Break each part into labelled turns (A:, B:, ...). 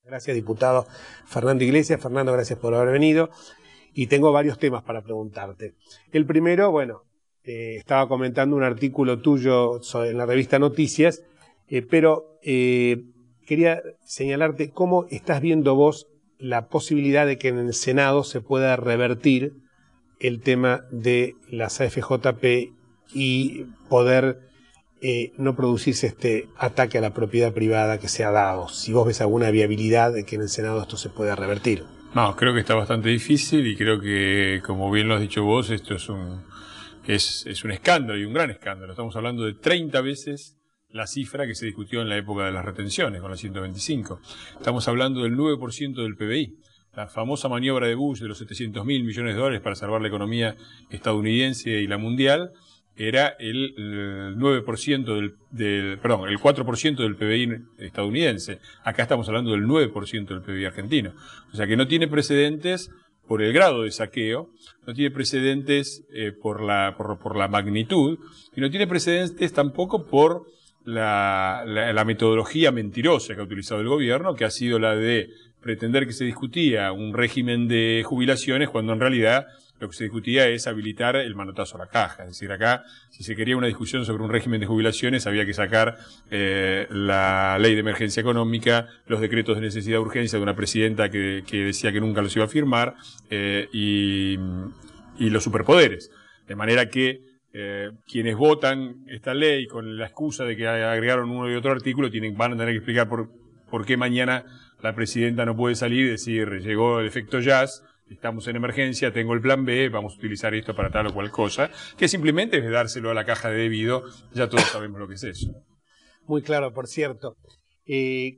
A: Gracias, diputado Fernando Iglesias. Fernando, gracias por haber venido. Y tengo varios temas para preguntarte. El primero, bueno, estaba comentando un artículo tuyo en la revista Noticias, pero quería señalarte cómo estás viendo vos la posibilidad de que en el Senado se pueda revertir el tema de las AFJP y poder no producirse este ataque a la propiedad privada que se ha dado. Si vos ves alguna viabilidad de que en el Senado esto se pueda revertir.
B: No, creo que está bastante difícil y creo que, como bien lo has dicho vos, esto es un escándalo y un gran escándalo. Estamos hablando de 30 veces la cifra que se discutió en la época de las retenciones, con la 125. Estamos hablando del 9% del PBI. La famosa maniobra de Bush de los 700.000 millones de dólares para salvar la economía estadounidense y la mundial era el 9% el 4% del PBI estadounidense. Acá estamos hablando del 9% del PBI argentino. O sea que no tiene precedentes por el grado de saqueo, no tiene precedentes por la magnitud, y no tiene precedentes tampoco por la metodología mentirosa que ha utilizado el gobierno, que ha sido la de pretender que se discutía un régimen de jubilaciones cuando en realidad lo que se discutía es habilitar el manotazo a la caja. Es decir, acá, si se quería una discusión sobre un régimen de jubilaciones, había que sacar la ley de emergencia económica, los decretos de necesidad de urgencia de una presidenta que decía que nunca los iba a firmar, y los superpoderes. De manera que quienes votan esta ley con la excusa de que agregaron uno y otro artículo van a tener que explicar por qué mañana la presidenta no puede salir y decir, llegó el efecto jazz, estamos en emergencia, tengo el plan B, vamos a utilizar esto para tal o cual cosa, que simplemente es dárselo a la caja de debido, ya todos sabemos lo que es eso.
A: Muy claro, por cierto.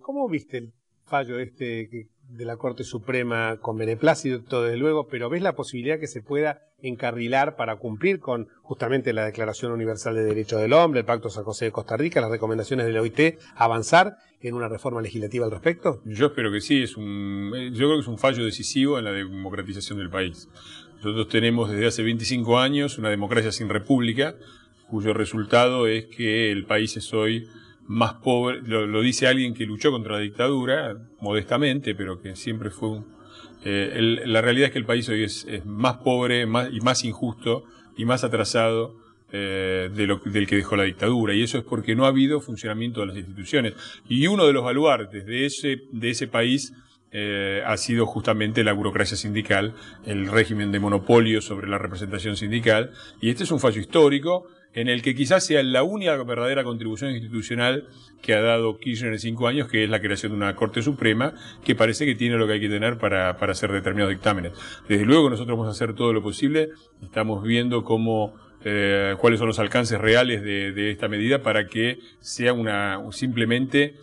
A: ¿Cómo viste el fallo de la Corte Suprema con beneplácito, desde luego, pero ves la posibilidad que se pueda encarrilar para cumplir con justamente la Declaración Universal de Derechos del Hombre, el Pacto San José de Costa Rica, las recomendaciones de la OIT, avanzar en una reforma legislativa al respecto?
B: Yo espero que sí, yo creo que es un fallo decisivo en la democratización del país. Nosotros tenemos desde hace 25 años una democracia sin república, cuyo resultado es que el país es hoy más pobre, lo dice alguien que luchó contra la dictadura, modestamente, pero que siempre fue la realidad es que el país hoy es más pobre y más injusto y más atrasado del que dejó la dictadura, y eso es porque no ha habido funcionamiento de las instituciones. Y uno de los baluartes de ese país ha sido justamente la burocracia sindical, el régimen de monopolio sobre la representación sindical, y este es un fallo histórico en el que quizás sea la única verdadera contribución institucional que ha dado Kirchner en 5 años, que es la creación de una Corte Suprema, que parece que tiene lo que hay que tener para hacer determinados dictámenes. Desde luego nosotros vamos a hacer todo lo posible, estamos viendo cuáles son los alcances reales de esta medida para que sea simplemente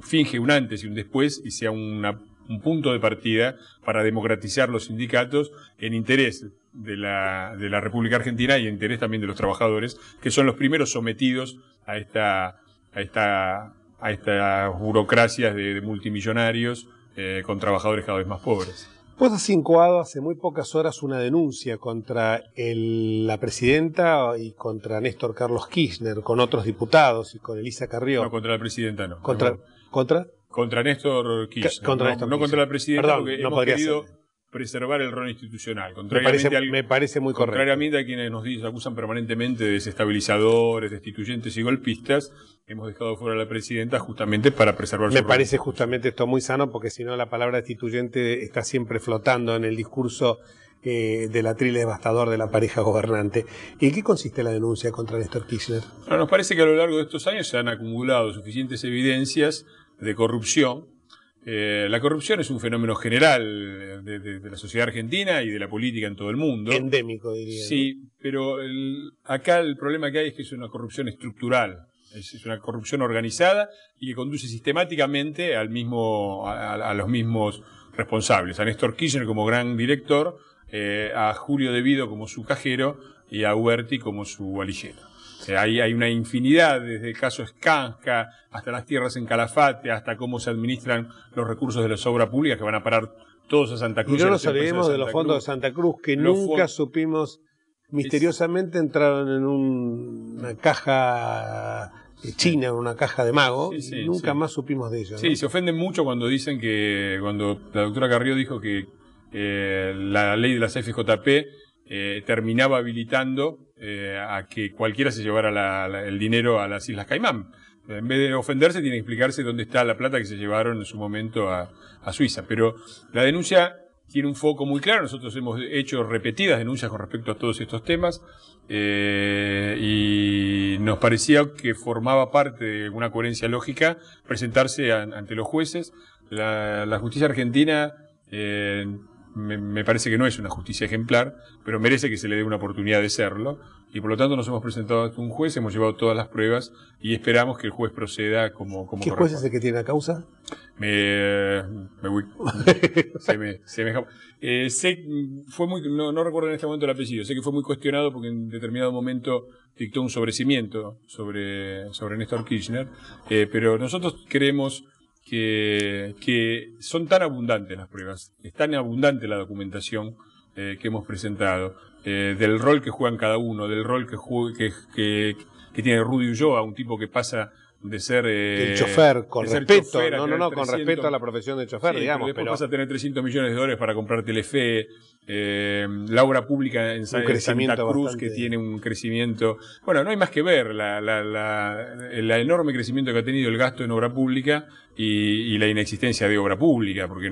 B: finge un antes y un después y sea un punto de partida para democratizar los sindicatos en interés de la República Argentina y en interés también de los trabajadores, que son los primeros sometidos a estas burocracias de multimillonarios con trabajadores cada vez más pobres.
A: Vos has incoado hace muy pocas horas una denuncia contra la presidenta y contra Néstor Carlos Kirchner, con otros diputados y con Elisa Carrió.
B: No, contra la presidenta no.
A: ¿Contra
B: Néstor Kirchner. No contra la presidenta. Perdón, porque hemos querido preservar el rol institucional.
A: Me parece muy correcto.
B: Contrariamente a quienes nos acusan permanentemente de desestabilizadores, destituyentes y golpistas, hemos dejado fuera a la presidenta justamente para preservar su rol.
A: Me parece justamente esto muy sano, porque si no la palabra destituyente está siempre flotando en el discurso del atril devastador de la pareja gobernante. ¿Y en qué consiste la denuncia contra Néstor Kirchner?
B: Bueno, nos parece que a lo largo de estos años se han acumulado suficientes evidencias de corrupción. La corrupción es un fenómeno general de la sociedad argentina y de la política en todo el mundo.
A: Endémico, diría.
B: Sí, pero acá el problema que hay es que es una corrupción estructural. Es una corrupción organizada y que conduce sistemáticamente a los mismos responsables. A Néstor Kirchner como gran director, a Julio De Vido como su cajero y a Huberti como su valillero. Hay una infinidad, desde el caso Skanska hasta las tierras en Calafate, hasta cómo se administran los recursos de las obras públicas que van a parar todos a Santa Cruz.
A: Y no nos olvidemos de los fondos de Santa Cruz, que nunca supimos, misteriosamente entraron en una caja China en una caja de mago,
B: sí,
A: nunca más supimos de ellos, ¿no?
B: Sí, se ofenden mucho cuando dicen cuando la doctora Carrió dijo que la ley de las FJP terminaba habilitando a que cualquiera se llevara el dinero a las Islas Caimán. En vez de ofenderse, tiene que explicarse dónde está la plata que se llevaron en su momento a Suiza. Pero la denuncia tiene un foco muy claro. Nosotros hemos hecho repetidas denuncias con respecto a todos estos temas y nos parecía que formaba parte de una coherencia lógica presentarse ante los jueces. La justicia argentina me parece que no es una justicia ejemplar, pero merece que se le dé una oportunidad de serlo. Y por lo tanto nos hemos presentado ante un juez, hemos llevado todas las pruebas y esperamos que el juez proceda como
A: ¿Qué juez es el que tiene la causa?
B: Me voy. se me escapa. No recuerdo en este momento el apellido. Sé que fue muy cuestionado porque en determinado momento dictó un sobrecimiento sobre Néstor Kirchner. Pero nosotros creemos que son tan abundantes las pruebas, es tan abundante la documentación que hemos presentado, del rol que juegan cada uno, del rol que tiene Rudy Ulloa, un tipo que pasa de ser
A: el chofer, con respeto,
B: chofer,
A: con respeto a la profesión de chofer,
B: sí,
A: digamos.
B: Pero después pasa a tener $300 millones para comprar Telefe, la obra pública en Santa Cruz, bastante, que tiene un crecimiento. Bueno, no hay más que ver el enorme crecimiento que ha tenido el gasto en obra pública y la inexistencia de obra pública, porque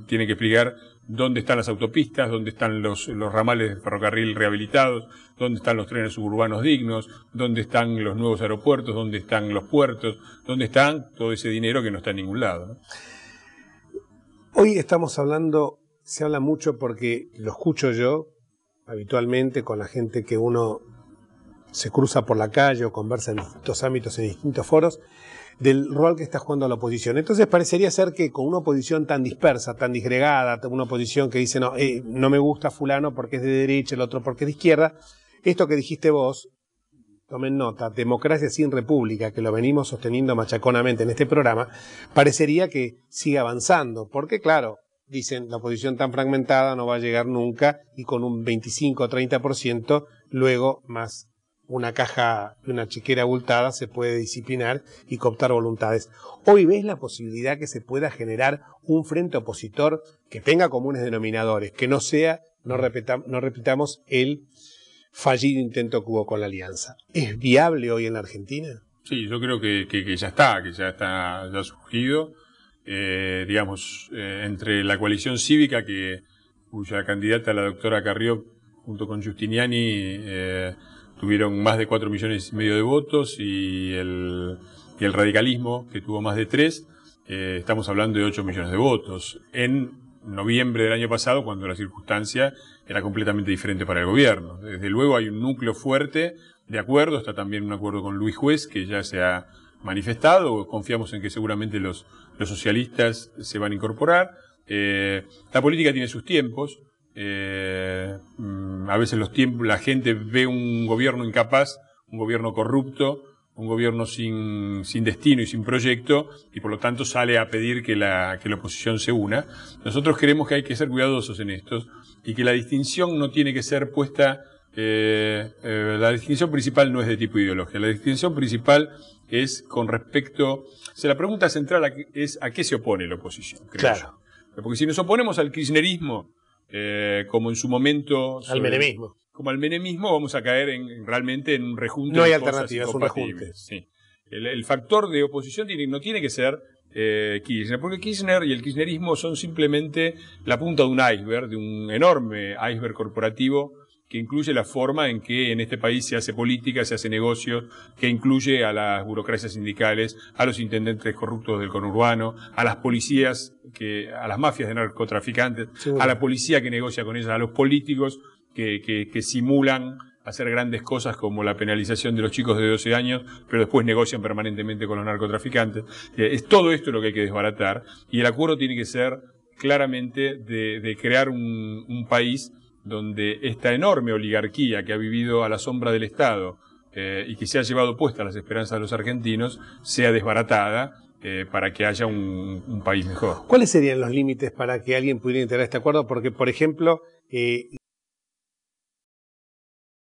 B: tiene que explicar dónde están las autopistas, dónde están los ramales de ferrocarril rehabilitados, dónde están los trenes suburbanos dignos, dónde están los nuevos aeropuertos, dónde están los puertos, dónde están todo ese dinero que no está en ningún lado, ¿no?
A: Hoy estamos hablando, se habla mucho porque lo escucho yo habitualmente con la gente que uno se cruza por la calle o conversa en distintos ámbitos, en distintos foros, del rol que está jugando la oposición. Entonces parecería ser que con una oposición tan dispersa, tan disgregada, una oposición que dice no me gusta fulano porque es de derecha, el otro porque es de izquierda, esto que dijiste vos, tomen nota, democracia sin república, que lo venimos sosteniendo machaconamente en este programa, parecería que sigue avanzando, porque claro, dicen la oposición tan fragmentada no va a llegar nunca y con un 25 o 30% luego más una caja, una chiquera abultada se puede disciplinar y cooptar voluntades. ¿Hoy ves la posibilidad que se pueda generar un frente opositor que tenga comunes denominadores, que no sea, no repitamos el fallido intento que hubo con la alianza? ¿Es viable hoy en la Argentina?
B: Sí, yo creo que ya ha surgido, entre la coalición cívica cuya candidata, la doctora Carrió, junto con Giustiniani, tuvieron más de 4,5 millones de votos y el radicalismo, que tuvo más de 3, estamos hablando de 8 millones de votos. En noviembre del año pasado, cuando la circunstancia era completamente diferente para el gobierno. Desde luego hay un núcleo fuerte de acuerdo, está también un acuerdo con Luis Juez, que ya se ha manifestado, confiamos en que seguramente los socialistas se van a incorporar. La política tiene sus tiempos. A veces la gente ve un gobierno incapaz, un gobierno corrupto, un gobierno sin destino y sin proyecto, y por lo tanto sale a pedir que la oposición se una. Nosotros creemos que hay que ser cuidadosos en esto y que la distinción no tiene que ser puesta, la distinción principal no es de tipo ideología, la distinción principal es con respecto, la pregunta central es a qué se opone la oposición, creo yo. Porque si nos oponemos al kirchnerismo, como en su momento
A: al menemismo,
B: como al menemismo, vamos a caer realmente en un rejunte.
A: No hay alternativa, es un rejunte.
B: Sí. El factor de oposición no tiene que ser Kirchner, porque Kirchner y el kirchnerismo son simplemente la punta de un iceberg, de un enorme iceberg corporativo que incluye la forma en que en este país se hace política, se hace negocio, que incluye a las burocracias sindicales, a los intendentes corruptos del conurbano, a las policías, a las mafias de narcotraficantes, a la policía que negocia con ellas, a los políticos que simulan hacer grandes cosas como la penalización de los chicos de 12 años, pero después negocian permanentemente con los narcotraficantes. Es todo esto lo que hay que desbaratar, y el acuerdo tiene que ser claramente de crear un país donde esta enorme oligarquía que ha vivido a la sombra del Estado y que se ha llevado puestas las esperanzas de los argentinos sea desbaratada para que haya un país mejor.
A: ¿Cuáles serían los límites para que alguien pudiera integrar este acuerdo? Porque, por ejemplo,